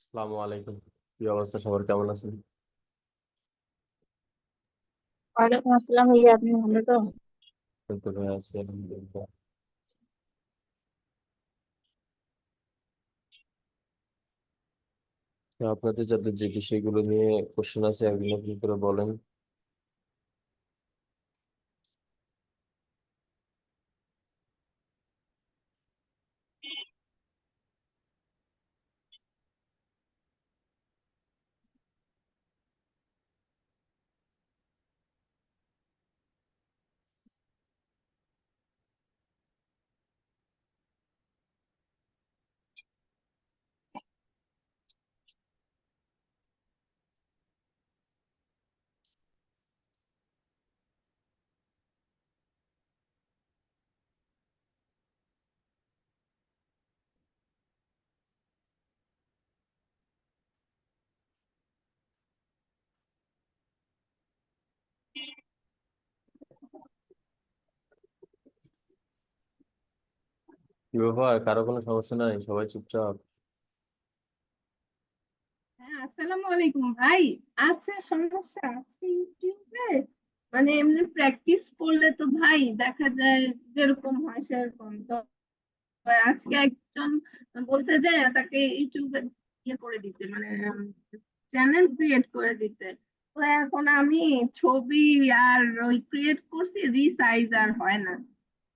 আসসালামু আলাইকুম। কি অবস্থা, সবার কেমন আছেন? ওয়ালাইকুম আসসালাম ভাইয়া, আপনি ভালো তো? এই তো ভাই আছি আলহামদুলিল্লাহ। তো আপনাদের যাদের যে বিষয়গুলো নিয়ে কোশ্চেন আছে এগুলো কি করে বলেন। কি ব্যাপার, কারো কোনো সমস্যা নাই, সবাই চুপচাপ? হ্যাঁ, আসসালামু আলাইকুম ভাই। আচ্ছা, সমস্যা আছে ইউটিউবে। মানে এমনি প্র্যাকটিস করলে তো ভাই দেখা যায় যেরকম হয় সেরকম তো। আজকে একজন বলছে যে তাকে ইউটিউবে ইয়ে করে দিতে, মানে চ্যানেল ক্রিয়েট করে দিতে। তো এখন আমি ছবি আর ওই ক্রিয়েট করছি, রিসাইজ আর হয় না।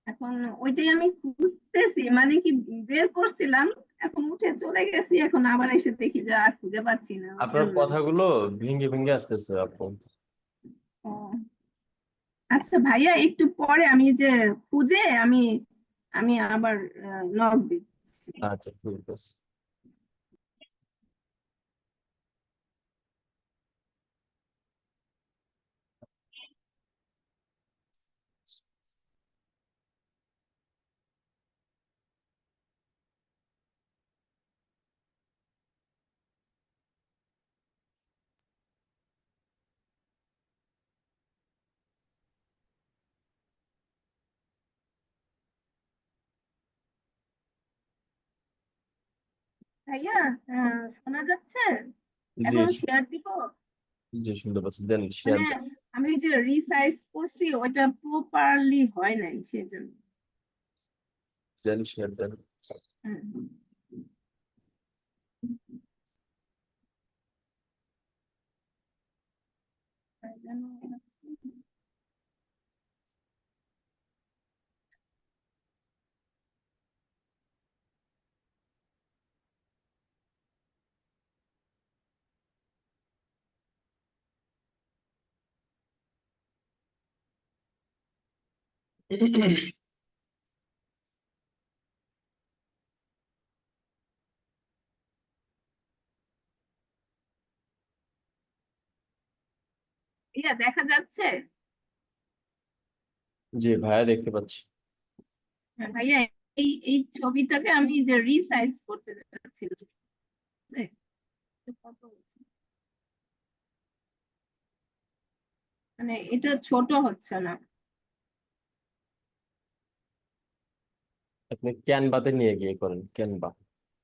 এখন ওইটাই আমি খুঁজতেছি, মানে কি বের করছিলাম, এখন উঠে চলে গেছি, এখন আবার এসে দেখি যে আর খুঁজে পাচ্ছি না, ওই আপনার জন্য। কথাগুলো ভেঙে ভেঙে আসতেছে আপু। ও, আচ্ছা ভাইয়া, একটু পরে আমি যে খুঁজে আমি আমি আবার নক দিচ্ছি। আচ্ছা ঠিক আছে। ভাইয়া, শোনা যাচ্ছে? জি এখন শেয়ার দিব। জি, শুনতে পাচ্ছি, দেন শেয়ার মানে দেন। আমি ওই যে রিসাইজ করছি, ওইটা প্রপারলি হয় নাই সেজন্য। দেন শেয়ার দেন। হুম। তাই জন্য ইয়া দেখা যাচ্ছে। জি ভাইয়া, দেখতে পাচ্ছি। হ্যাঁ ভাইয়া, এই এই ছবিটাকে আমি যে রিসাইজ করতে চাচ্ছিলাম, বুঝলে? তো কত হচ্ছে? মানে এটা ছোট হচ্ছে না। আপনি ক্যানভাতে নিয়ে গিয়ে করেন, ক্যানভা।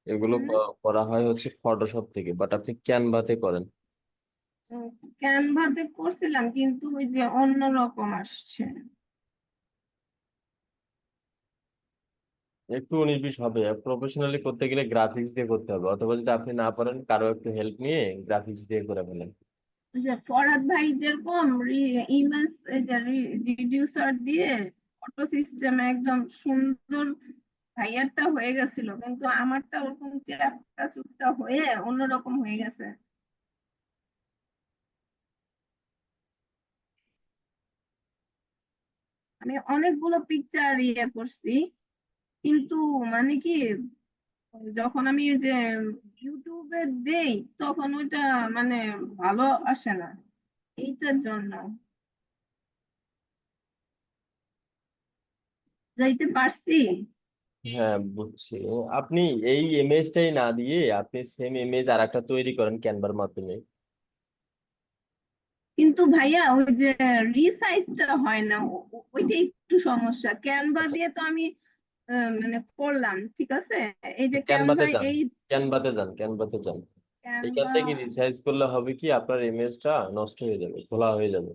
এগুলো হুম। করা হয় হচ্ছে ফটোশপ থেকে, বাট আপনি ক্যানভাতে করেন। ক্যানভাতে করছিলাম, কিন্তু ওই যে অন্যরকম আসছে। একটু 19-20 হবে। প্রফেশনালি করতে গেলে গ্রাফিক্স দিয়ে করতে হবে, অথবা যদি আপনি না পারেন কারো একটু হেল্প নিয়ে গ্রাফিক্স দিয়ে করে ফেলেন। ওই যে ফরহাদ ভাই যেরকম ইমেজ রিডিউসার দিয়ে অটো সিস্টেম একদম সুন্দর ভাইয়ারটা হয়ে গেছিল, কিন্তু আমারটা ওরকম চ্যাপটা চুপটা হয়ে অন্যরকম হয়ে গেছে। আমি অনেকগুলো পিকচার ইয়ে করছি, কিন্তু মানে কি, যখন আমি ওই যে ইউটিউবে দেই তখন ওইটা মানে ভালো আসে না, এইটার জন্য। যাইতে পারছি। হ্যাঁ বুঝছি। আপনি এই ইমেজটাই না দিয়ে আপনি সেম ইমেজ আর একটা তৈরি করেন ক্যানভার মাধ্যমে। কিন্তু ভাইয়া ওই যে রিসাইজটা হয় না, ওইটা একটু সমস্যা। ক্যানভা আচ্ছা, দিয়ে তো আমি মানে করলাম, ঠিক আছে। এই যে ক্যানভাতে ক্যানভা যান, এই ক্যানভাতে যান, ক্যানভাতে যান। এখান ক্যানভা থেকে রিসাইজ করলে হবে কি আপনার ইমেজটা নষ্ট হয়ে যাবে, খোলা হয়ে যাবে।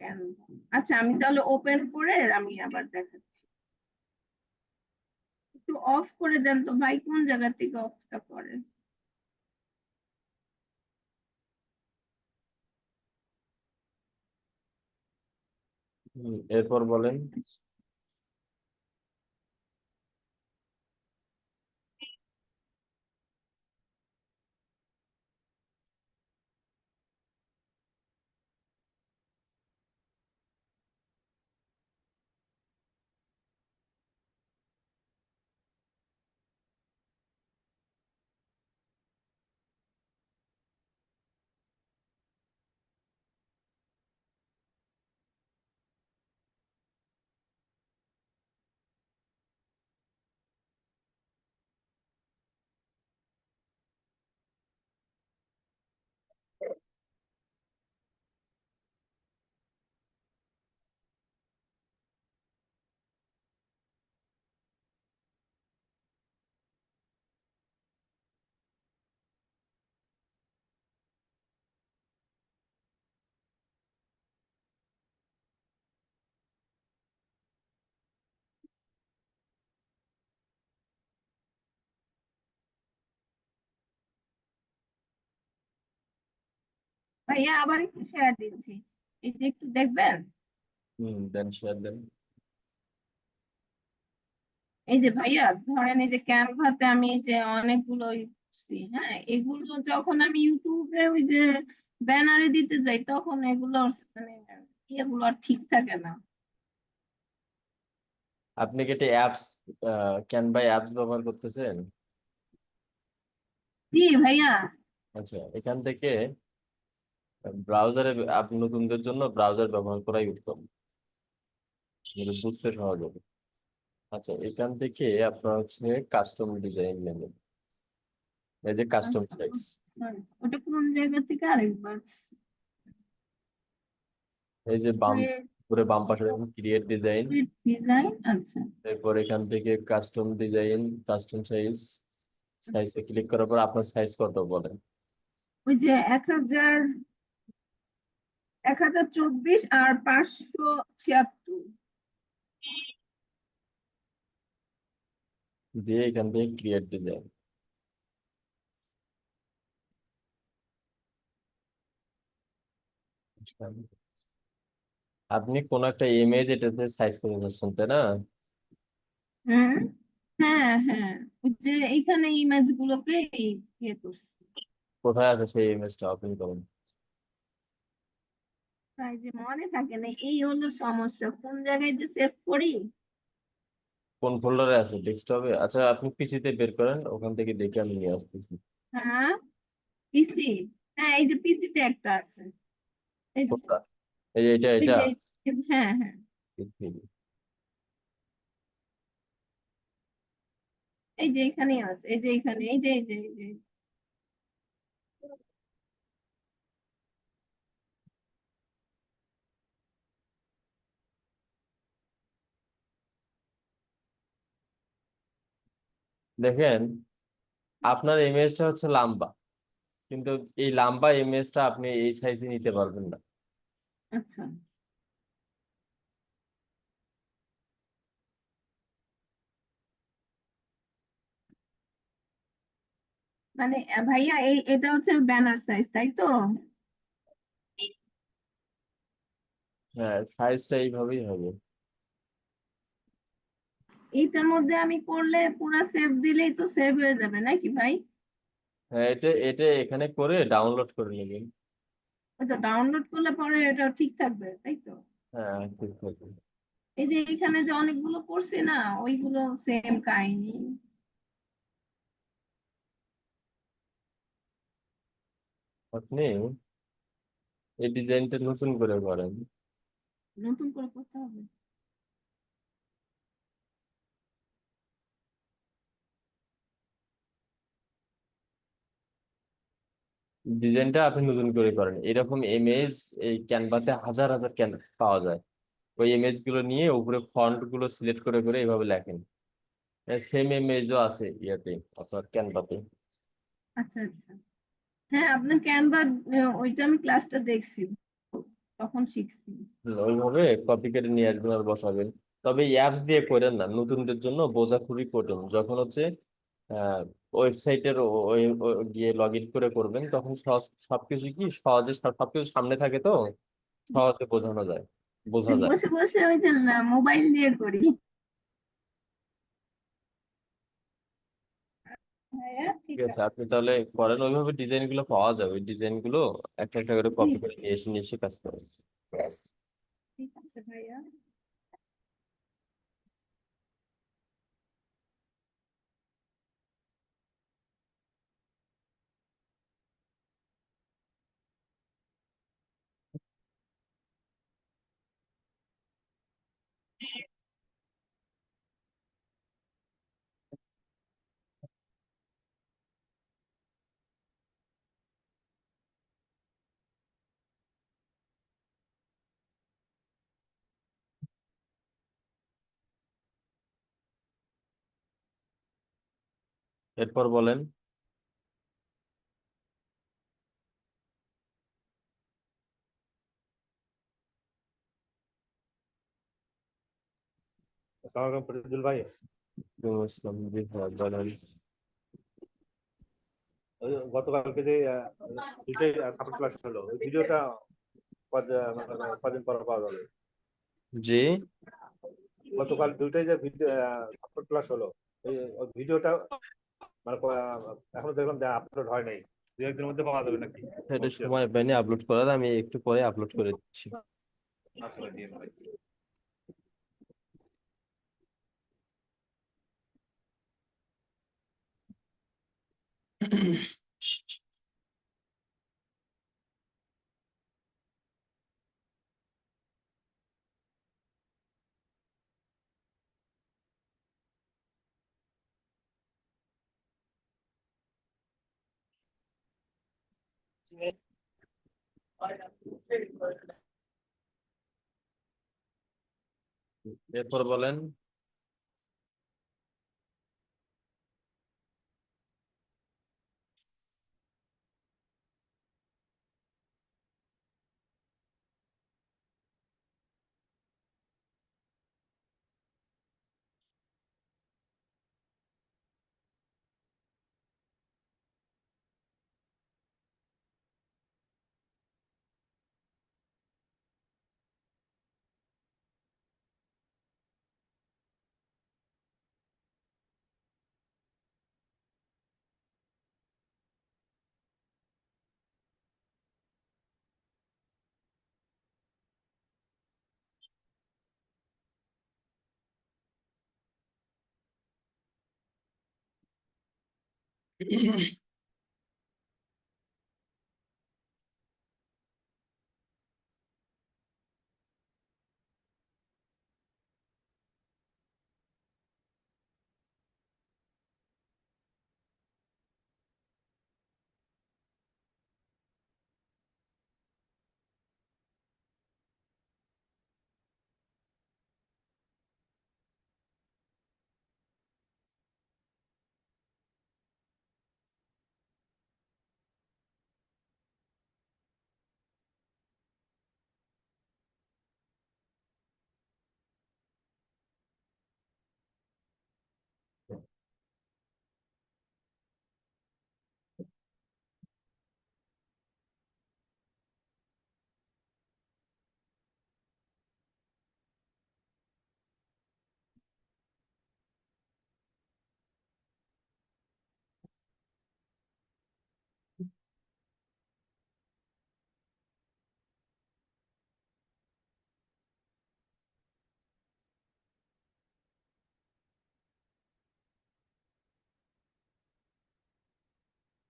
ক্যানভা আচ্ছা, আমি তাহলে ওপেন করে আমি আবার দেখাচ্ছি। একটু অফ করে দেন তো ভাই, কোন জায়গা থেকে অফটা করে? এরপর বলেন। ভাইয়া আবার একটু শেয়ার দিচ্ছি, এই যে একটু দেখবেন। দেন, শেয়ার দেন। এই যে ভাইয়া ধরেন, এই যে ক্যানভাতে আমি এই যে অনেকগুলো করছি, হ্যাঁ, এগুলো যখন আমি ইউটিউবে ওই যে ব্যানারে দিতে যাই তখন এগুলো মানে ইয়েগুলো আর ঠিক থাকে না। আপনি কি এটা অ্যাপস, ক্যানভা অ্যাপস ব্যবহার করতেছেন? জি ভাইয়া। আচ্ছা, এখান থেকে ব্রাউজারে, আপনি নতুনদের জন্য ব্রাউজার ব্যবহার করাই উত্তম, যেটা বুঝতে সহজ হবে। আচ্ছা, এখান থেকে আপনার হচ্ছে কাস্টম ডিজাইন নেবেন, এই যে কাস্টম আচ্ছা, সাইজ। ওটা কোন জায়গা থেকে আরেকবার? এই যে বাম উপরে বাম পাশে দেখুন ক্রিয়েট ডিজাইন। ডিজাইন, আচ্ছা। এরপর এখান থেকে কাস্টম ডিজাইন, কাস্টম সাইজ, সাইজে ক্লিক করার পর আপনার সাইজ কত বলেন। ওই যে 1024 আর 576। দিয়ে এখান থেকে ক্রিয়েট ডিজাইন। আপনি কোন একটা ইমেজ এটাতে সাইজ করে যাচ্ছেন, তাই না? হ্যাঁ হ্যাঁ হ্যাঁ, ওই যে এইখানে ইমেজ গুলোকে ইয়ে করছি। কোথায় আছে সেই ইমেজটা, ওপেন করুন। তাই যে মনে থাকে না, এই হলো সমস্যা, কোন জায়গায় যে সেভ করি। কোন ফোল্ডারে আছে, ডেস্কটপে? আচ্ছা, আপনি পিসিতে বের করেন, ওখান থেকে দেখে আমি নিয়ে আসতেছি। হ্যাঁ, পিসি। হ্যাঁ, এই যে পিসিতে একটা আছে। এই যে কোনটা? এই যে এটা এই এটা যে হ্যাঁ হ্যাঁ, এই যে এখানেই আছে, এই যে এখানে, এই যে দেখেন, আপনার ইমেজটা হচ্ছে লম্বা, কিন্তু এই লম্বা ইমেজটা আপনি এই সাইজে নিতে পারবেন না। আচ্ছা। মানে ভাইয়া এটা হচ্ছে ব্যানার সাইজ, তাই তো? হ্যাঁ, সাইজটা এইভাবেই হবে। এইটার মধ্যে আমি করলে পুরা সেভ দিলেই তো সেভ হয়ে যাবে নাকি ভাই? হ্যাঁ, এটা এটা এখানে করে ডাউনলোড করে নেবেন। ওই তো ডাউনলোড করলে পরে এটা ঠিক থাকবে, তাই তো? হ্যাঁ, ঠিক আছে। এই যে এখানে যে অনেকগুলো করছি না, ওইগুলো সেম কাহিনী। আপনি এই ডিজাইনটা নতুন করে করেন। নতুন করে করতে হবে? ডিজাইনটা আপনি নতুন করে করেন, এরকম ইমেজ এই ক্যানভাতে হাজার হাজার পাওয়া যায়। ওই ইমেজ গুলো নিয়ে উপরে ফন্ট গুলো সিলেক্ট করে করে এইভাবে লেখেন। সেম ইমেজও আছে ইয়াতে, আপনার ক্যানভাতে। আচ্ছা আচ্ছা। হ্যাঁ, আপনার ক্যানভা, ওইটা আমি ক্লাসটা দেখছি, তখন শিখছি। ওইভাবে কপি করে নিয়ে আসবেন আর বসাবেন। তবে অ্যাপস দিয়ে করেন না, নতুনদের জন্য বোঝা খুবই কঠিন। যখন হচ্ছে ওয়েবসাইটের গিয়ে লগ ইন করে করবেন, তখন সহজ সবকিছু কি সহজে সবকিছু সামনে থাকে, তো সহজে বোঝানো যায়, বোঝা যায়। বসে বসে ওই যে মোবাইল দিয়ে করি। হ্যাঁ, ঠিক ঠিক আছে, আছে। আপনি তাহলে করেন ওইভাবে, ডিজাইন গুলো পাওয়া যাবে, ওই ডিজাইন গুলো একটা একটা করে জি কপি জি, করে নিয়ে এসে নিয়ে এসে কাজ করেন। ঠিক আছে ভাইয়া। এরপর বলেন। আসসালামু আলাইকুম ফরিদুল ভাই। ইসলাম, জি হ্যাঁ, বলেন। ওই গতকালকে যে দুইটাই সাপোর্ট ক্লাস হলো, ওই ভিডিওটা মানে কদিন পর পাওয়া যাবে? জি, গতকাল দুইটাই যে ভিডিও সাপোর্ট ক্লাস হলো, ওই ভিডিওটা মানে এখনো দেখলাম যে আপলোড হয় নাই। দু একদিনের মধ্যে পাওয়া যাবে নাকি এটা বলছি আর সময় কি। পাইনি আপলোড করার, আমি একটু পরে আপলোড করে দিচ্ছি। আচ্ছা ভাই, দিয়ে দিন ভাই। এরপর বলেন।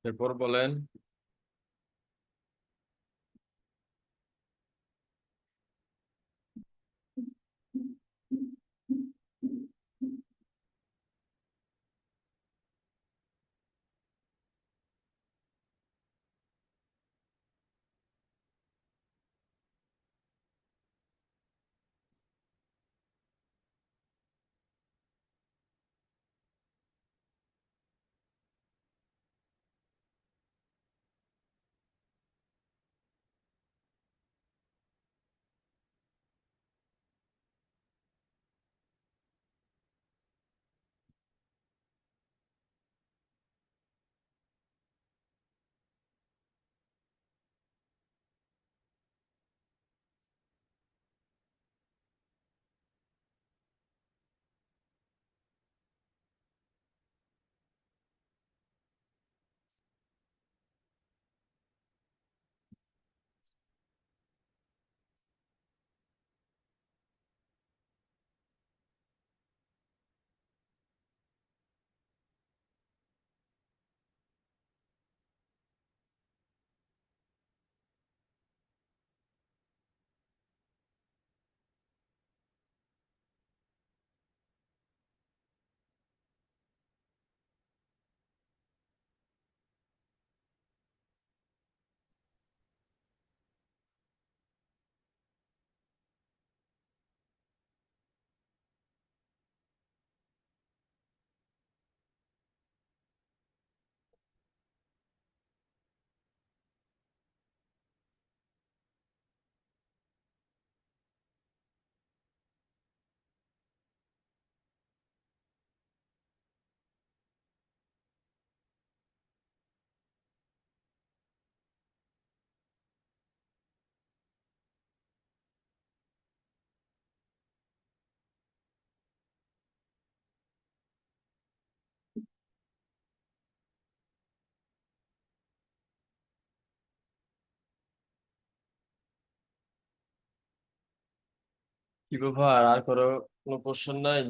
এরপর বলেন। কি ব্যাপার, আর কোনো কোশ্চেন নাই?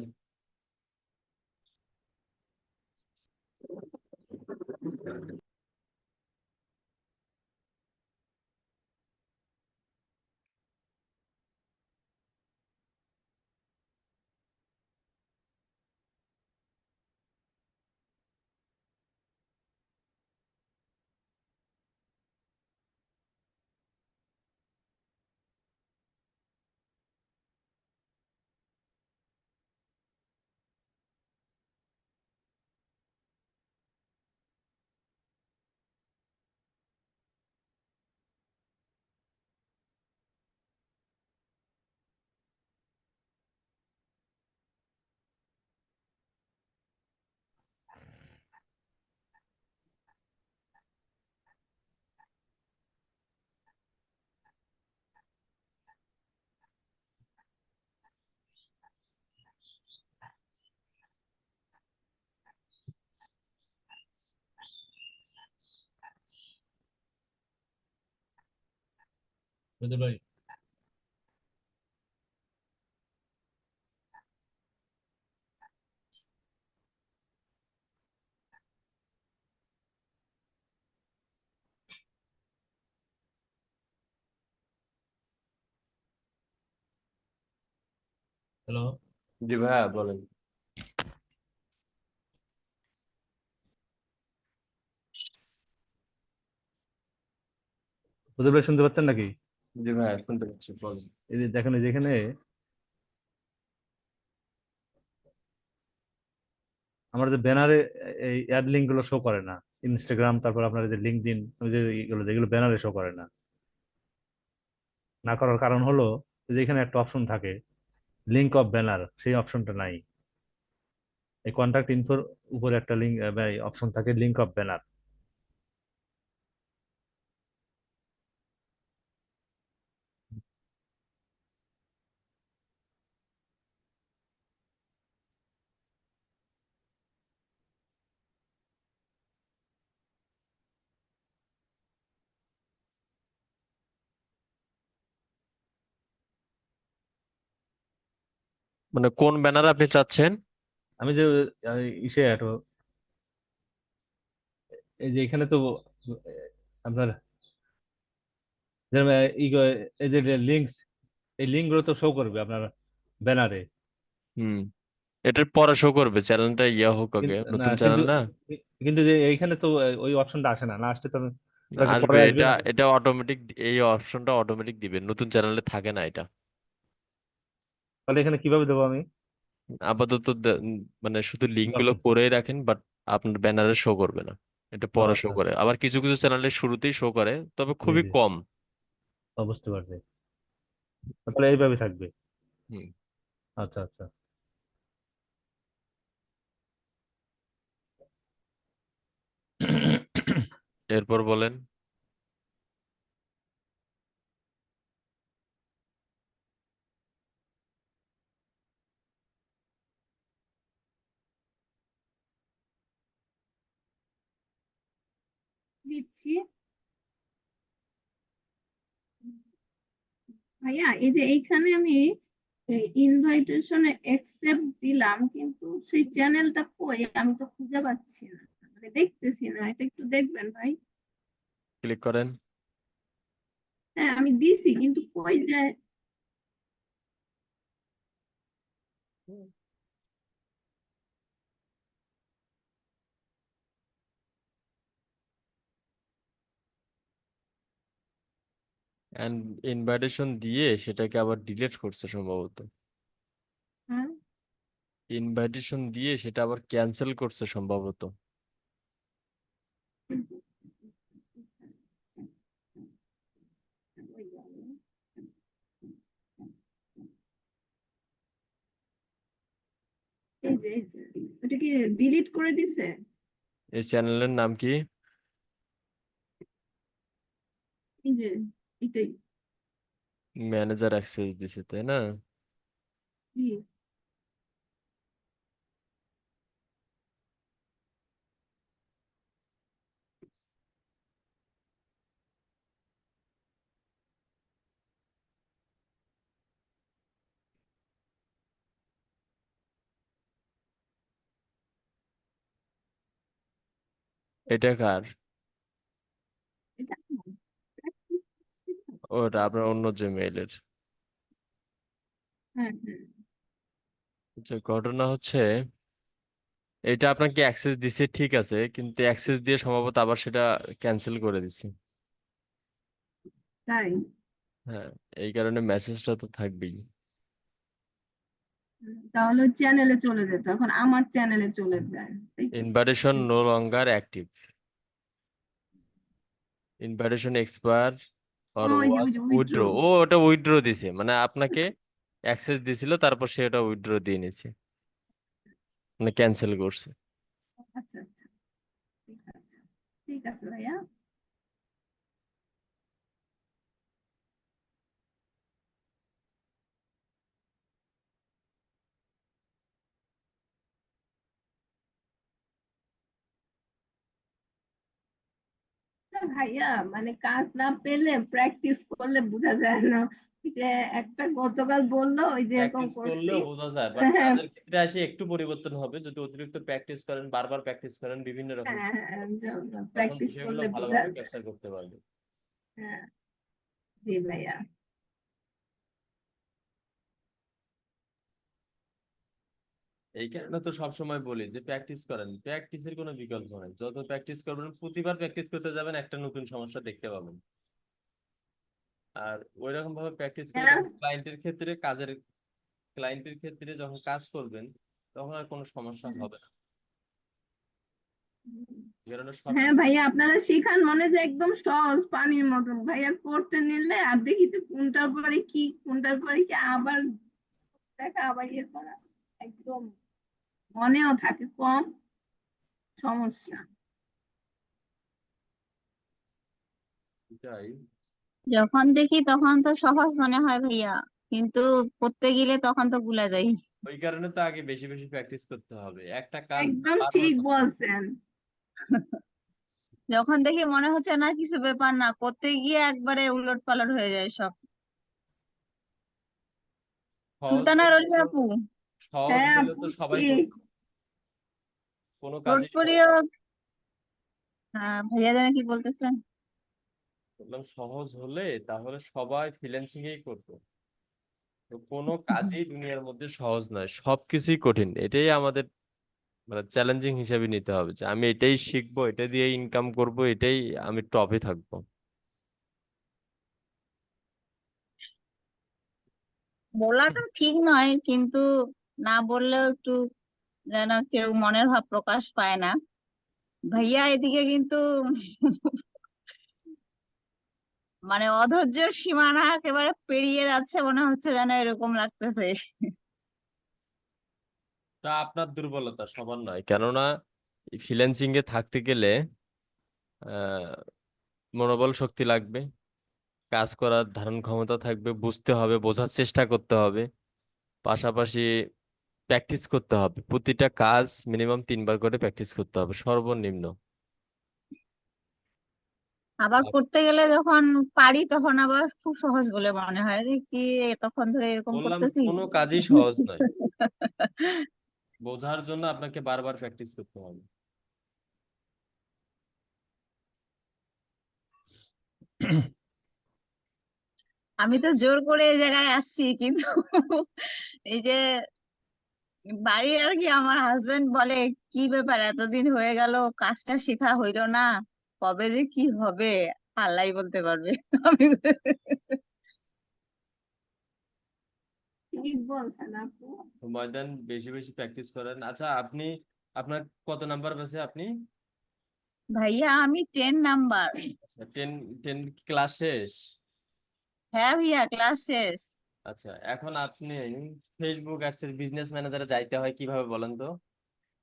বুঝতে ভাই, হ্যালো, জি ভাইয়া বলেন। বুঝতে ভাই শুনতে পাচ্ছেন নাকি? জি ভাইয়া শুনতে পাচ্ছি, বলেন। এই যে দেখেন, এই যেখানে আমার যে ব্যানারে এই অ্যাড লিঙ্ক গুলো শো করে না, ইনস্টাগ্রাম, তারপর আপনার এই যে লিঙ্কডইন, যে এগুলো যেগুলো ব্যানারে শো করে না, না করার কারণ হলো যে এখানে একটা অপশন থাকে লিঙ্ক অফ ব্যানার, সেই অপশনটা নাই। এই কন্টাক্ট ইনফোর উপরে একটা লিঙ্ক অপশন থাকে লিঙ্ক অফ ব্যানার। মানে কোন ব্যানার আপনি চাচ্ছেন? আমি যে ইসে এই যে এখানে তো আপনার যেরকম, এই যে লিঙ্কস, এই লিঙ্ক গুলো তো শো করবে আপনার ব্যানারে। হুম, এটার পরে শো করবে, চ্যানেলটা ইয়া হোক আগে, না নতুন কিন্তু, চ্যানেল না। কিন্তু যে এইখানে তো ওই অপশনটা আসে না, না আসলে তো ওটা কি পরে আসবে, আসবে এটা না? এটা অটোমেটিক, এই অপশনটা অটোমেটিক দিবে, নতুন চ্যানেলে থাকে না এটা। তাহলে এখানে কিভাবে দেবো আমি? আপাতত মানে শুধু লিঙ্ক গুলো অপশন, করেই রাখেন, বাট আপনার ব্যানারে শো করবে না। এটা ও পরে শো আচ্ছা করে, আচ্ছা, আবার কিছু কিছু চ্যানেলের শুরুতেই শো করে, তবে জি খুবই জি, কম। বুঝতে পারছি। তাহলে এইভাবে থাকবে। হুম, আচ্ছা আচ্ছা। এরপর বলেন। দিচ্ছি। ভাইয়া এই যে এইখানে আমি ইনভাইটেশনে অ্যাকসেপ্ট দিলাম, কিন্তু সেই চ্যানেলটা কই আমি তো খুঁজে পাচ্ছি না, মানে দেখতেছি না। এটা একটু দেখবেন ভাই। ক্লিক করেন। হ্যাঁ আমি দিছি, কিন্তু কই যায়? এন্ড ইনভাইটেশন দিয়ে সেটাকে আবার ডিলিট করছে সম্ভবত। হ্যাঁ, ইনভাইটেশন দিয়ে সেটা আবার ক্যান্সেল করছে সম্ভবত। এই যে ওটা কি ডিলিট করে দিছে? এই চ্যানেলের নাম কি? এই যে এটাই। ম্যানেজার অ্যাক্সেস দিছে, তাই না? জি। এটা কার? এটা আমার। practice করছি তো। ওটা আপনার অন্য যে মেইলের। হ্যাঁ হ্যাঁ। যে ঘটনা হচ্ছে, এটা আপনাকে অ্যাক্সেস দিছে ঠিক আছে, কিন্তু অ্যাক্সেস দিয়ে সম্ভবত আবার সেটা ক্যান্সেল করে দিছে। তাই? হ্যাঁ, এই কারণে মেসেজটা তো থাকবেই। তাহলে চ্যানেলে চলে যেত, এখন আমার চ্যানেলে চলে যায়, তাই তো? Invitation no longer active, invitation expire or ওই যে ওয়াজ ওই যে উইথড্র। উইথড্র। ও ওটা উইথড্র দিছে, মানে আপনাকে অ্যাক্সেস দিছিল, তারপর সে ওটা উইথড্র দিয়ে নিছে, মানে ক্যান্সেল করছে। আচ্ছা আচ্ছা, ঠিক আছে, ঠিক আছে ভাইয়া। না ভাইয়া, মানে কাজ না পেলে প্র্যাকটিস করলে বোঝা যায় না। ওই যে একটা গতকাল বললো, ওই যে এরকম প্র্যাকটিস করছি। করলেও বোঝা যায়, বাট হ্যাঁ কাজের ক্ষেত্রে আসে একটু পরিবর্তন হবে যদি অতিরিক্ত প্র্যাকটিস করেন, বারবার প্র্যাকটিস করেন বিভিন্ন রকম, হ্যাঁ, তখন প্র্যাকটিস বিষয়গুলো করলে বোঝা ভালোভাবে যায়। ক্যাপচার করতে পারবে। হ্যাঁ, জি ভাইয়া। এই কারণে তো সবসময় বলি যে প্র্যাকটিস করেন, প্র্যাকটিসের কোনো বিকল্প নেই। যত প্র্যাকটিস করবেন, প্রতিবার প্র্যাকটিস করতে যাবেন, একটা নতুন সমস্যা দেখতে পাবেন। আর ওই রকম ভাবে প্র্যাকটিস করে হ্যাঁ যখন ক্লায়েন্টের ক্ষেত্রে যখন কাজ করবেন, তখন আর কোনো সমস্যা হবে না। এই কারণে হ্যাঁ সবসময় ভাইয়া, আপনারা শিখান মনে যে একদম সহজ পানির মতন, ভাইয়া করতে নিলে আর দেখি যে কোনটার পরে কি, কোনটার পরে কি আবার দেখা, আবার ইয়ে করা, একদম মনেও থাকে কম, সমস্যা। এটাই। যখন দেখি তখন তো সহজ মনে হয় ভাইয়া, কিন্তু করতে গেলে তখন তো ভুলে যাই। ওই কারণে তো আগে বেশি বেশি প্র্যাকটিস করতে হবে, একটা কাজ একদম বারবার ঠিক করতে হবে। বলছেন। যখন দেখি মনে হচ্ছে না কিছু ব্যাপার না, করতে গিয়ে একবারে উলট পালট হয়ে যায় সব। সহজ সুলতানা হলে রলি তো আপু, সহজ হ্যাঁ হলে আপু, তো সবাই ঠিক। করতো, কোনো নোট কাজেই সহজ করিও। হয় না। হ্যাঁ ভাইয়া জানে কি বলতেছেন। বললাম সহজ হলে তাহলে সবাই ফ্রিল্যান্সিং এই করতো। তো কোনো কাজেই দুনিয়ার মধ্যে সহজ নয়, সবকিছুই কঠিন। এটাই আমাদের মানে চ্যালেঞ্জিং হিসেবে নিতে হবে, যে আমি এটাই শিখবো, এটা দিয়ে ইনকাম করব, এটাই আমি টপে থাকবো। বলাটা ঠিক নয়, কিন্তু না বললেও একটু যেন কেউ মনের ভাব প্রকাশ পায় না। ভাইয়া এদিকে কিন্তু মানে অধৈর্যের সীমানা একেবারে পেরিয়ে যাচ্ছে মনে হচ্ছে, যেন এরকম লাগতেছে। তা আপনার দুর্বলতা, সবার নয়। কেননা ফ্রিল্যান্সিং এ থাকতে গেলে আহ মনোবল শক্তি লাগবে, কাজ করার ধারণ ক্ষমতা থাকবে, বুঝতে হবে, বোঝার চেষ্টা করতে হবে, পাশাপাশি প্র্যাকটিস করতে হবে। প্রতিটা কাজ মিনিমাম 3 বার করে প্র্যাকটিস করতে হবে সর্বনিম্ন। আবার আপ- করতে গেলে যখন পারি তখন আবার খুব সহজ বলে মনে হয় যে কি এতক্ষণ ধরে এরকম বললাম করতেছি। কোনো কাজই সহজ নয়, বোঝার জন্য আপনাকে বারবার প্র্যাকটিস করতে হবে। আমি তো জোর করে এই জায়গায় আসছি, কিন্তু এই যে বাড়ির আর কি আমার হাজবেন্ড বলে, কি ব্যাপার এতদিন হয়ে গেল কাজটা শেখা হইলো না, কবে যে কি হবে আল্লাহই বলতে পারবে। আমি ঠিক বলছেন আপু। ময়দান বেশি বেশি প্র্যাকটিস করেন। আচ্ছা, আপনার কত নাম্বার আছে আপনি? ভাইয়া আমি 10 নাম্বার। আচ্ছা, টেন। টেন ক্লাস শেষ? হ্যাঁ ভাইয়া ক্লাস শেষ। আচ্ছা, এখন আপনি ফেসবুক অ্যাডস এর বিজনেস ম্যানেজারে যাইতে হয় কিভাবে বলেন তো?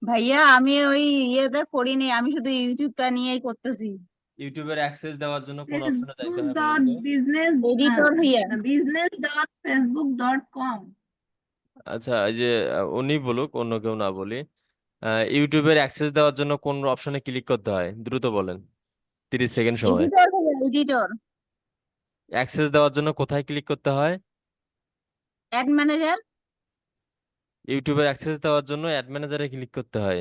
ভাইয়া আমি ওই ইয়েতে করিনি, আমি শুধু ইউটিউবটা নিয়েই করতেছি। ইউটিউবের অ্যাক্সেস দেওয়ার জন্য কোন অপশনে যাইতে ফেসবুক হয় বলেন ডট তো? বিজনেস, এডিটর ভাইয়া। business.facebook.com। আচ্ছা, এই যে উনি বলুক, অন্য কেউ না বলি। ইউটিউবের অ্যাক্সেস দেওয়ার জন্য কোন অপশনে ক্লিক করতে হয় দ্রুত বলেন, 30 সেকেন্ড সময়। এডিটর ভাইয়া এডিটর। অ্যাক্সেস দেওয়ার জন্য কোথায় ক্লিক করতে হয়? Add manager. ইউটিউবের অ্যাক্সেস দেওয়ার জন্য অ্যাড ম্যানেজারে ক্লিক করতে হয়।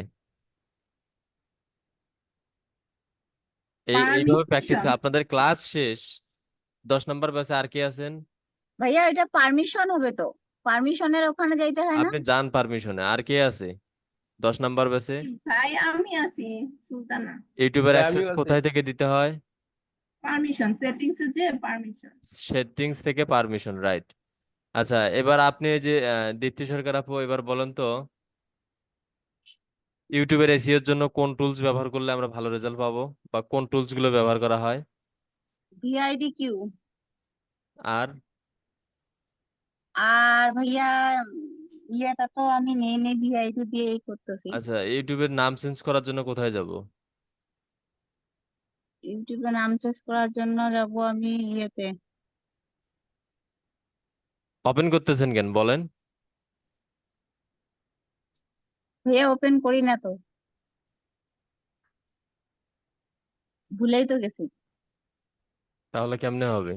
এইভাবে প্র্যাকটিস পারমিশন। আপনাদের ক্লাস শেষ 10 নম্বর ব্যাচে আর কে আছেন? ভাইয়া এটা পারমিশন হবে তো, পারমিশনের ওখানে যাইতে হয় না? আপনি যান পারমিশনে, আর কে আছে 10 নম্বর ব্যাচে? ভাই আমি আছি, সুলতানা। ইউটিউবের ভাই অ্যাক্সেস আমিও আছি। কোথায় থেকে দিতে হয়? পারমিশন সেটিংস এ যে পারমিশন। সেটিংস থেকে পারমিশন, রাইট। আচ্ছা, এবার আপনি এই যে দীপ্তি সরকার আপু, এবার বলেন তো ইউটিউবের এসইও এর জন্য কোন টুলস ব্যবহার করলে আমরা ভালো রেজাল্ট পাবো, বা কোন টুলস গুলো ব্যবহার করা হয়? VID Q. আর আর ভাইয়া ইয়েটা তো আমি নেই নেই ভিআইডি দিয়েই করতেছি। আচ্ছা, ইউটিউবের নাম চেঞ্জ করার জন্য কোথায় যাব? ইউটিউবে নাম চেঞ্জ করার জন্য যাব আমি ইয়েতে। ওপেন করতেছেন কেন বলেন? ভাইয়া ওপেন করি না তো, ভুলেই তো গেছি। তাহলে কেমনে হবে?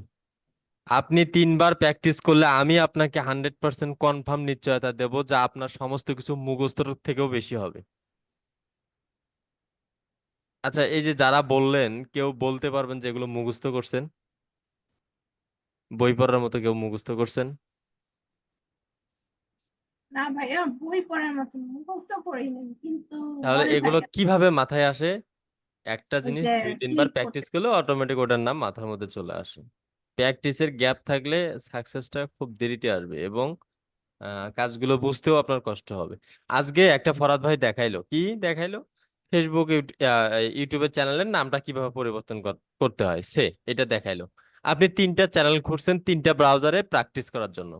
আপনি 3বার প্র্যাকটিস করলে আমি আপনাকে 100% কনফার্ম নিশ্চয়তা দেব যে আপনার সমস্ত কিছু মুখস্থর থেকেও বেশি হবে। আচ্ছা, এই যে যারা বললেন, কেউ বলতে পারবেন যে এগুলো মুখস্থ করছেন? বই পড়ার মতো কেউ মুখস্থ করছেন? না ভাইয়া, বই পড়ার মতো মুখস্থ করি নাই, কিন্তু তাহলে মনে এগুলো থাকে। কিভাবে মাথায় আসে? একটা ওই জিনিস যে 2-3বার ক্লিক করতে। প্র্যাকটিস করলে অটোমেটিক ওটার নাম মাথার মধ্যে চলে আসে। প্র্যাকটিসের গ্যাপ থাকলে সাকসেসটা খুব দেরিতে আসবে, এবং কাজগুলো বুঝতেও আপনার কষ্ট হবে। আজকে একটা ফরহাদ ভাই দেখাইলো, কি দেখাইলো? ফেসবুক ইউটিউবের চ্যানেলের নামটা কিভাবে পরিবর্তন করতে হয় সে এটা দেখাইলো। আপনি 3টা চ্যানেল খুঁজছেন 3টা ব্রাউজারে প্র্যাকটিস করার জন্য।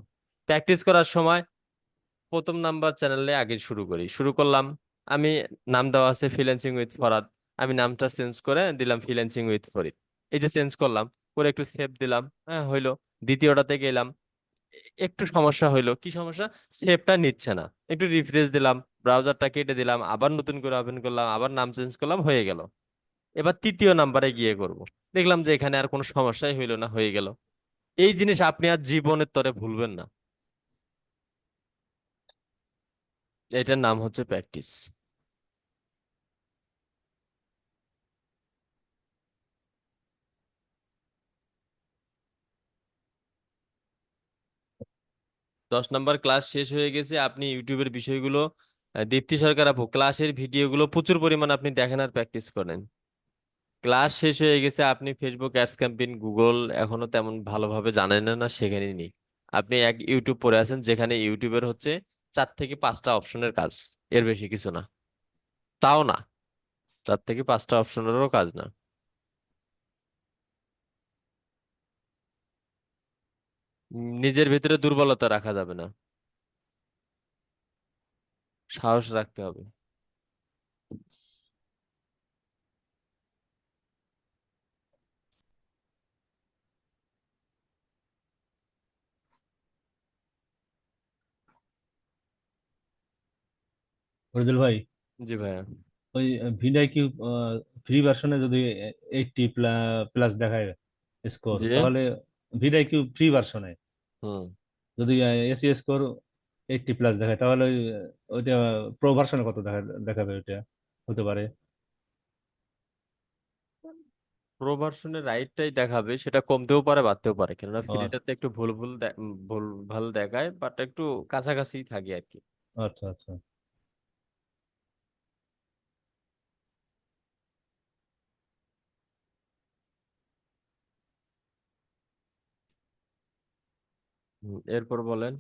প্র্যাকটিস করার সময় 1 নাম্বার চ্যানেলে আগে শুরু করলাম। আমি নাম দেওয়া আছে ফ্রিল্যান্সিং উইথ ফরহাদ। আমি নামটা চেঞ্জ করে দিলাম ফ্রিল্যান্সিং উইথ ফরিদ। এই যে চেঞ্জ করলাম, করে একটু সেভ দিলাম, হ্যাঁ হইলো। দ্বিতীয়টাতে গেলাম, একটু সমস্যা হইলো। কি সমস্যা? সেভটা নিচ্ছে না। একটু রিফ্রেশ দিলাম, ব্রাউজারটা কেটে দিলাম, আবার নতুন করে ওপেন করলাম, আবার নাম চেঞ্জ করলাম, হয়ে গেল। এবার 3য় নাম্বারে গিয়ে করব, দেখলাম যে এখানে আর কোনো সমস্যাই হইলো না, হয়ে গেল। এই জিনিস আপনি আর জীবনের তরে ভুলবেন না। এটার নাম হচ্ছে প্র্যাকটিস। 10 নাম্বার ক্লাস শেষ হয়ে গেছে। আপনি ইউটিউবের বিষয়গুলো দীপ্তি সরকার আপু ক্লাসের ভিডিওগুলো প্রচুর পরিমাণ আপনি দেখেন আর প্র্যাকটিস করেন। ক্লাস শেষ হয়ে গেছে, আপনি ফেসবুক অ্যাডস ক্যাম্পেইন, গুগল এখনো তেমন ভালোভাবে জানেন না, না শেখেনই নি। আপনি এক ইউটিউব পড়ে আছেন, যেখানে ইউটিউবের হচ্ছে 4 থেকে 5টা অপশনের কাজ, এর বেশি কিছু না। তাও না, 4 থেকে 5টা অপশনেরও কাজ না। নিজের ভিতরে দুর্বলতা রাখা যাবে না, সাহস রাখতে হবে। ফরিদুল ভাই, জি ভাইয়া। ওই ভিডিআই কিউ ফ্রি ভার্সনে যদি 80 প্লাস দেখায় স্কোর, জি। তাহলে ভিডিআই কিউ ফ্রি ভার্সনে হুম। যদি এসি স্কোর 80 প্লাস দেখায়, তাহলে ওইটা প্রো ভার্সনে কত দেখাবে ওইটা হতে পারে? প্রো ভার্সনের রাইটটাই দেখাবে, সেটা কমতেও পারে বাড়তেও পারে, কেননা ও ফ্রিটাতে একটু ভুল ভাল দেখায়, বাট একটু কাছাকাছি থাকে আর কি। আচ্ছা আচ্ছা। এরপর বলেন।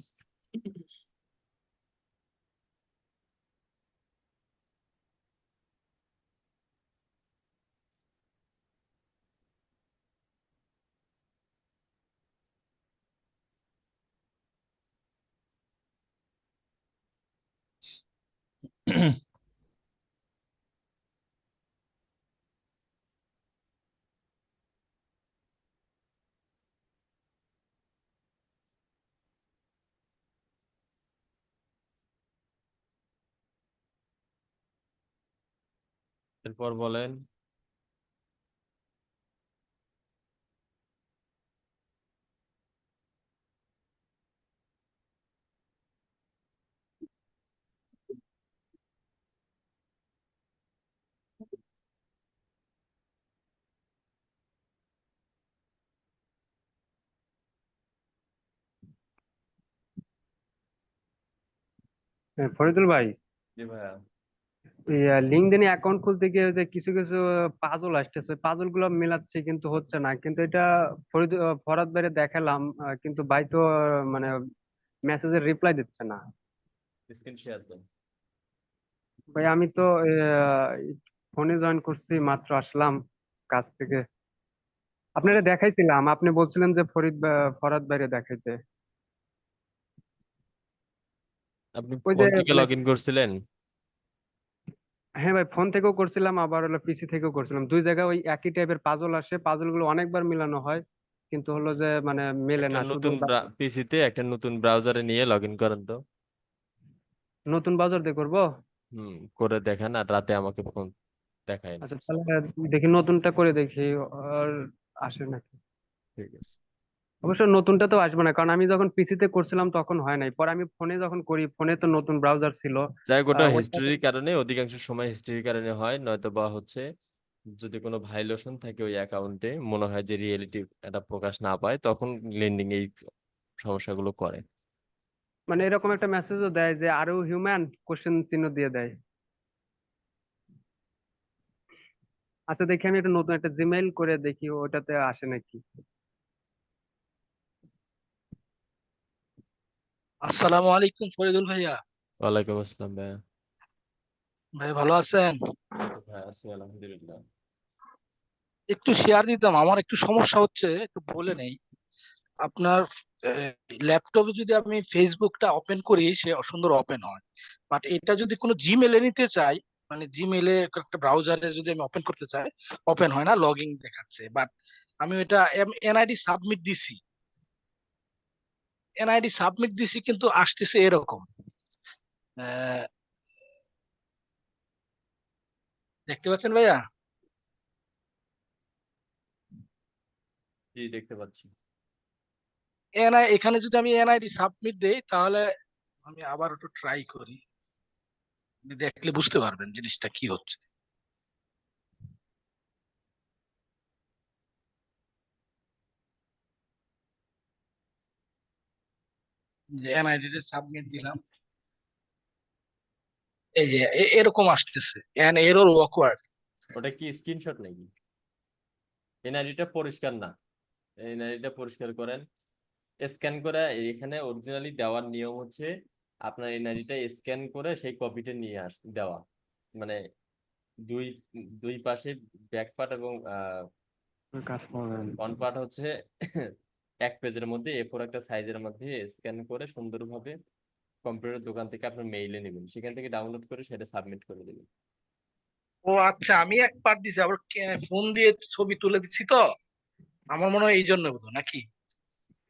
এরপর বলেন। ফরিদুল ভাই, জি ভাইয়া। লিঙ্কডইনে অ্যাকাউন্ট খুলতে গিয়ে যে কিছু কিছু পাজল আসতেছে, পাজল গুলো মেলাচ্ছি কিন্তু হচ্ছে না। কিন্তু এটা ফরাদ ভাইরে দেখালাম, কিন্তু ভাই তো মানে মেসেজের রিপ্লাই দিচ্ছে না। স্ক্রিন শেয়ার দেন। ভাই আমি তো ফোনে জয়েন করছি, মাত্র আসলাম কাজ থেকে। আপনারা দেখাইছিলাম, আপনি বলছিলেন যে ফরাদ ভাইরে দেখাইতে। আপনি ওই যে ফোন থেকে লগ ইন করছিলেন? হ্যাঁ ভাই, ফোন থেকেও করছিলাম, আবার হলো পিসি থেকেও করছিলাম। দুই জায়গায় ওই একই টাইপের পাজল আসে, পাজল গুলো অনেকবার মিলানো হয়, কিন্তু হলো যে মানে মেলে একটা না শুধু। নতুন পিসিতে একটা নতুন ব্রাউজারে নিয়ে লগ ইন করেন তো। নতুন বাজার দিয়ে করবো? করে দেখেন আর রাতে আমাকে ফোন দেখায়েন। আচ্ছা তাহলে দেখি, নতুনটা করে দেখি আর আসে নাকি। ঠিক আছে। অবশ্য নতুনটা তো আসবে না, কারণ আমি যখন পিসিতে করছিলাম তখন হয় নাই। পরে আমি ফোনে যখন করি, ফোনে তো নতুন ব্রাউজার ছিল। যাই হোক, ওটা ওইটা হিস্ট্রির কারণে, অধিকাংশ সময় হিস্ট্রির কারণে হয়, নয়তো বা হচ্ছে যদি কোনো ভাইলেশন থাকে ওই অ্যাকাউন্টে, মনে হয় যে রিয়েলিটি এটা প্রকাশ না পায়, তখন লেন্ডিং এই সমস্যাগুলো করে। মানে এরকম একটা মেসেজও দেয় যে আরো হিউম্যান, কোশ্চেন চিহ্ন দিয়ে দেয়। আচ্ছা দেখি, আমি একটা নতুন একটা জিমেইল করে দেখি ওটাতে আসে নাকি। আসসালামু আলাইকুম ফরিদুল ভাইয়া। ওয়ালাইকুম আসসালাম ভাইয়া। ভাই ভালো আছেন? এই তো ভাই আছি আলহামদুলিল্লাহ। একটু শেয়ার দিতাম, আমার একটু সমস্যা হচ্ছে, একটু বলে নেই। আপনার ল্যাপটপে যদি আমি ফেসবুকটা ওপেন করি সে সুন্দর ওপেন হয়, বাট এটা যদি কোনো জিমেলে নিতে চাই, মানে জিমেলে একটা ব্রাউজারে যদি আমি ওপেন করতে চাই, ওপেন হয় না, লগইন দেখাচ্ছে। বাট আমি এটা এনআইডি সাবমিট দিছি, এনআইডি সাবমিট দিছি কিন্তু আসতেছে এরকম। আহ, দেখতে পাচ্ছেন ভাইয়া? জি দেখতে পাচ্ছি। এখানে যদি আমি এনআইডি সাবমিট দেই তাহলে, আমি আবার একটু ট্রাই করি, আপনি দেখলে বুঝতে পারবেন জিনিসটা কি হচ্ছে। যে এনআইডি তে সাবমিট দিলাম, এই যে এরকম আসতেছে, এন এরর ওয়াকওয়ার্ড। ওটা কি স্ক্রিনশট নাকি? এনআইডিটা পরিষ্কার না, এনআইডিটা পরিষ্কার করেন, স্ক্যান করে। এখানে অরিজিনালি দেওয়ার নিয়ম হচ্ছে আপনার এনআইডিটা স্ক্যান করে সেই কপিটা নিয়ে দেওয়া, মানে দুই দুই পাশে ব্যাক পার্ট এবং কাজ করবেন। ফ্রন্ট পার্ট হচ্ছে এক পেজের মধ্যে A4 একটা সাইজের মধ্যে স্ক্যান করে সুন্দরভাবে কম্পিউটার দোকান থেকে আপনার মেইলে নেবেন, সেখান থেকে ডাউনলোড করে সেটা সাবমিট করে দেবেন। ও আচ্ছা, আমি এক পার্ট দিছি, আবার ফোন দিয়ে ছবি তুলে দিচ্ছি তো, আমার মনে হয় এই জন্য বোধহয় নাকি।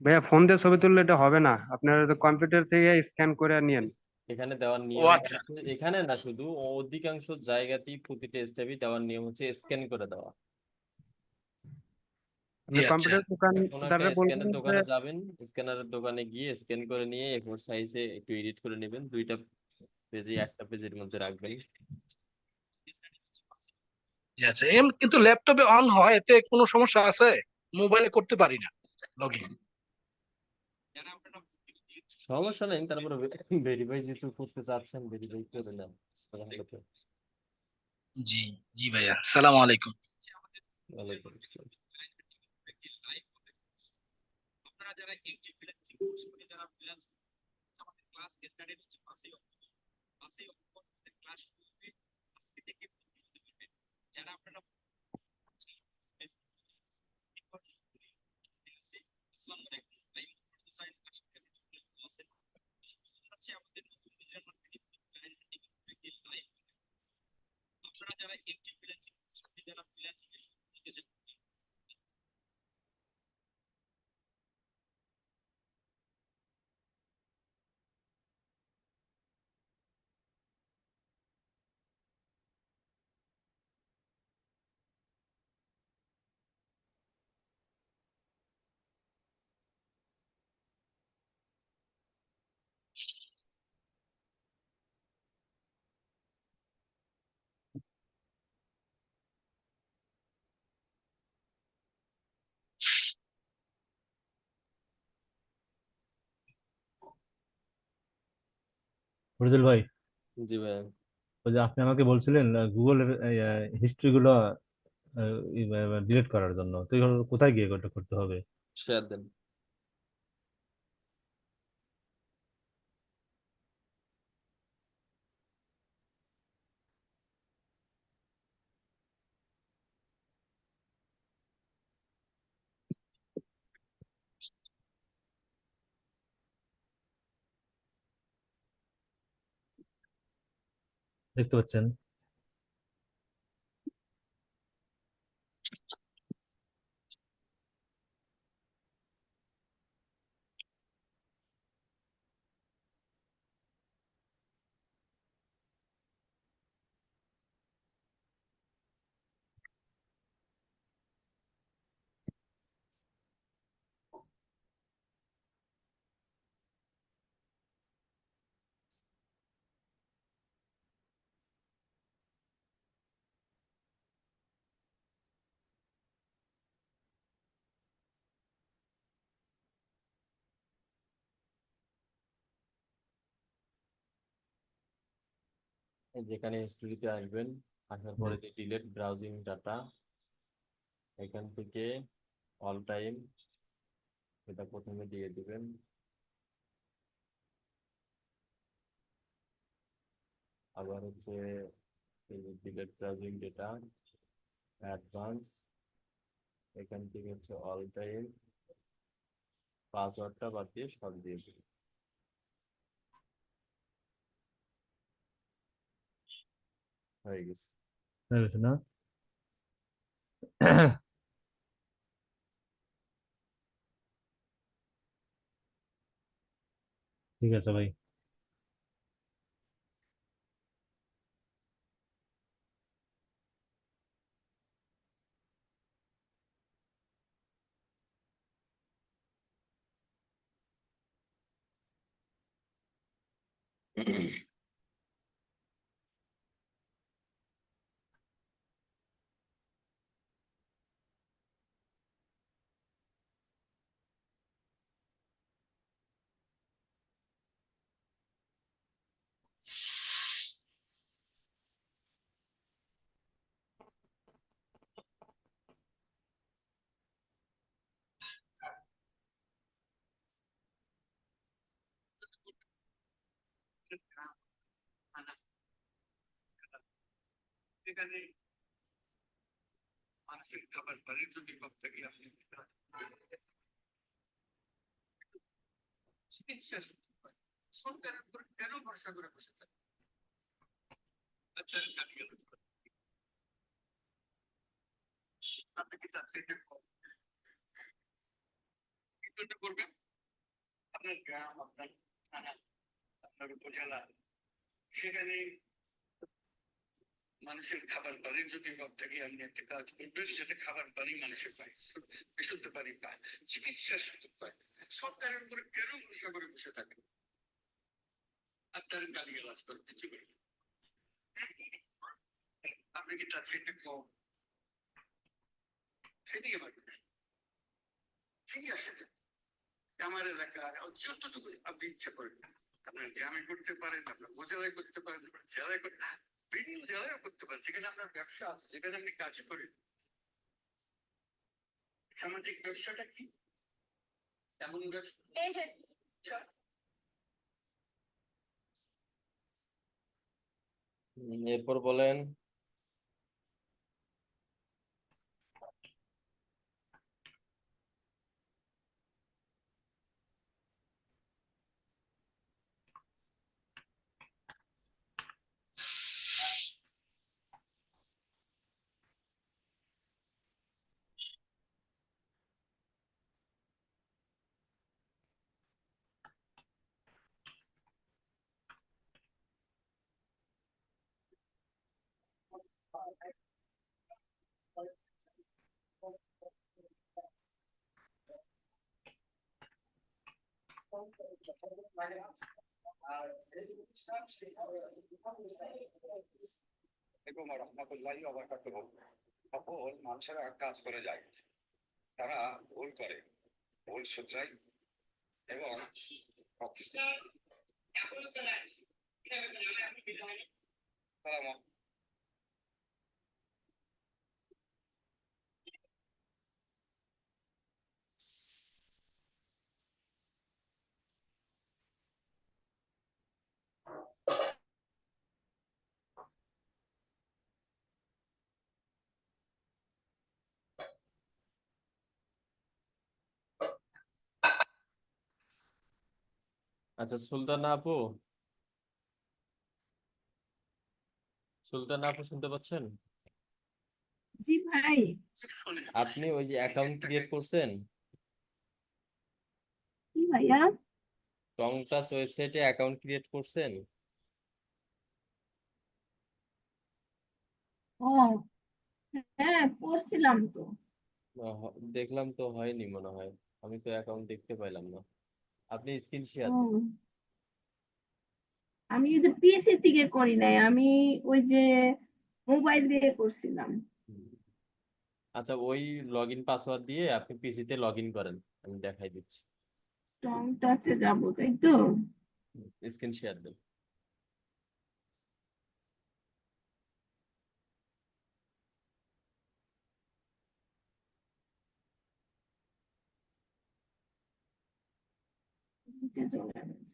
ভাইয়া ফোন দিয়ে ছবি তুললে এটা হবে না, আপনার কম্পিউটার থেকে স্ক্যান করে নিয়েন। এখানে দেওয়ার ও নিয়ম আচ্ছা, হচ্ছে, এখানে না শুধু, অধিকাংশ জায়গাতেই প্রতিটা স্টেপই দেওয়ার নিয়ম হচ্ছে স্ক্যান করে দেওয়া। জি আপনি আচ্ছা। কম্পিউটার কোনো একটা দোকানদাররা বলবেন স্ক্যানের যে দোকানে যাবেন, স্ক্যানারের দোকানে গিয়ে স্ক্যান করে নিয়ে A4 সাইজে একটু এডিট করে নেবেন, দুইটা পেজে একটা পেজের মধ্যে রাখবেন। জি আচ্ছা, কিন্তু ল্যাপটপে অন হয়, এতে কোনো সমস্যা আছে? মোবাইলে করতে পারি না লগইন। সমস্যা নেই, তারপরে ভেরিফাই যেহেতু করতে চাচ্ছেন ভেরিফাই করে নেন তাহলে তো। জি, জি ভাইয়া, সালাম আলাইকুম। ওয়ালাইকুম আসসালাম। ফরিদুল ভাই, জি ভাই, ওই যে আপনি আমাকে বলছিলেন গুগলের হিস্ট্রি গুলো ডিলিট করার জন্য, তো এগুলো কোথায় গিয়ে করতে করতে হবে? শেয়ার দেন। দেখতে পাচ্ছেন? যেখানে হিস্ট্রিতে আসবেন, আসার পরে যে ডিলেট ব্রাউজিং ডাটা, এখান থেকে অল টাইম এটা প্রথমে দিয়ে দিবেন। আবার হচ্ছে ডিলেট ব্রাউজিং ডেটা অ্যাডভান্স, এখান থেকে হচ্ছে অল টাইম, পাসওয়ার্ডটা বাদ দিয়ে সব দিয়ে দিবেন। হয়ে গেছে। হয়ে গেছে না? ঠিক আছে ভাই। এখানে মানুষের খাবার পানির যদি করতে গিয়ে আপনি চিকিৎসা শুরু করেন, সরকারের উপর কেন ভরসা করে বসে থাকে? আপনার কাছে গেল, আপনি কি তার থেকে কি করবেন? আপনার গ্রাম, আপনার থানা, আপনার উপজেলা, সেখানে মানুষের খাবার পানির যদি করতে গিয়ে আপনি একটা কাজ করবেন, সেটা খাবার পানি মানুষের পায়, বিশুদ্ধ পানি পায়, চিকিৎসা সুযোগ পায়। সরকারের উপরে কেন ভরসা করে বসে থাকে? আপনার গালিগালাজ করে কিছু করে, আপনি কি তার থেকে কম? সেদিকে মানুষ ঠিক আছে। আমার এলাকায় যতটুকু আপনি ইচ্ছা করেন, আপনার গ্রামে করতে পারেন, আপনার উপজেলায় করতে পারেন, আপনার জেলায় করতে, ভিন্ন জেলায় করতে পারেন, যেখানে আপনার ব্যবসা আছে, যেখানে আপনি কাজ করেন। সামাজিক ব্যবসাটা কি এমন ব্যবসা? এরপর বলেন। সকল মানুষেরা কাজ করে যায়, তারা ভুল করে, ভুল শুধরায় এবং আচ্ছা, সুলতানা আপু, শুনতে পাচ্ছেন? জি ভাই। আপনি ওই যে অ্যাকাউন্ট ক্রিয়েট করছেন কি ভাইয়া? টং টাচ ওয়েবসাইটে, অ্যাকাউন্ট ক্রিয়েট করছেন? ও হ্যাঁ, করছিলাম তো। দেখলাম তো হয়নি মনে হয়, আমি তো অ্যাকাউন্ট দেখতে পাইলাম না। আপনি স্ক্রিন শেয়ার দেন। ও আমি ওই যে পিএসসি থেকে করি নাই, আমি ওই যে মোবাইল দিয়ে করছিলাম। হুম। আচ্ছা, ওই লগ ইন পাসওয়ার্ড দিয়ে আপনি পিসিতে লগ ইন করেন, আমি দেখাই দিচ্ছি। টং টাচে যাবো, তাই তো? স্ক্রিন শেয়ার দেন। নিচে চলে গেছে।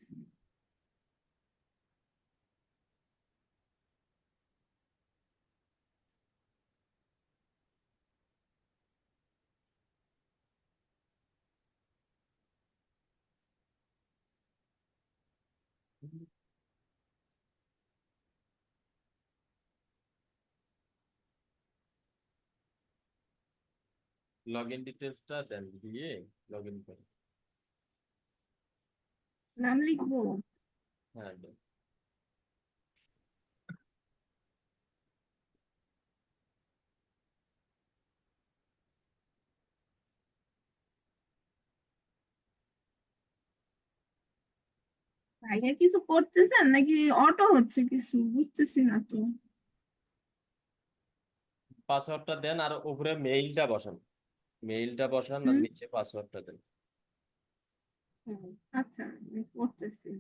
লগ ইন ডিটেলসটা দেন, দিয়ে লগ ইন করেন। নাম লিখবো? হ্যাঁ, দেন। ভাইয়া কিছু করতেছেন নাকি অটো হচ্ছে, কিছু বুঝতেছি না তো। পাসওয়ার্ডটা দেন আর উপরে মেইলটা বসান, আর হুম। নিচে পাসওয়ার্ডটা দেন। হুম, আচ্ছা আমি করতেছি।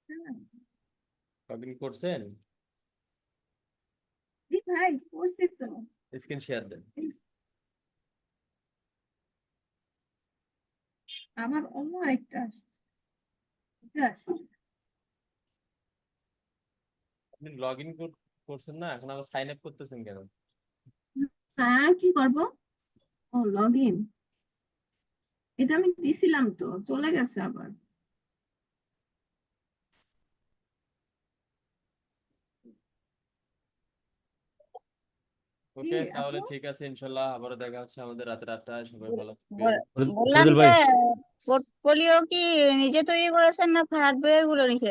হ্যাঁ, লগ ইন করছেন? জি ভাই করছি তো। স্ক্রিন শেয়ার দেন। আমার অন্য একটা আসছে, এটা আসছে। আপনি লগ ইন করছেন না, এখন আবার সাইন আপ করতেছেন কেন? হ্যাঁ, কি করব? ও লগ ইন, এটা আমি দিছিলাম তো, চলে গেছে আবার। জি ওকে, তাহলে আপু। ঠিক আছে, ইনশাল্লাহ আবারও দেখা হচ্ছে আমাদের রাতের 8টায়। সবাই ভালো থাকবেন। বল- বললাম ফরিদুল যে ভাই, পোর্টফোলিও কি নিজে তৈরি করেছেন না ফারাদ ভাইয়ের গুলো নিছেন?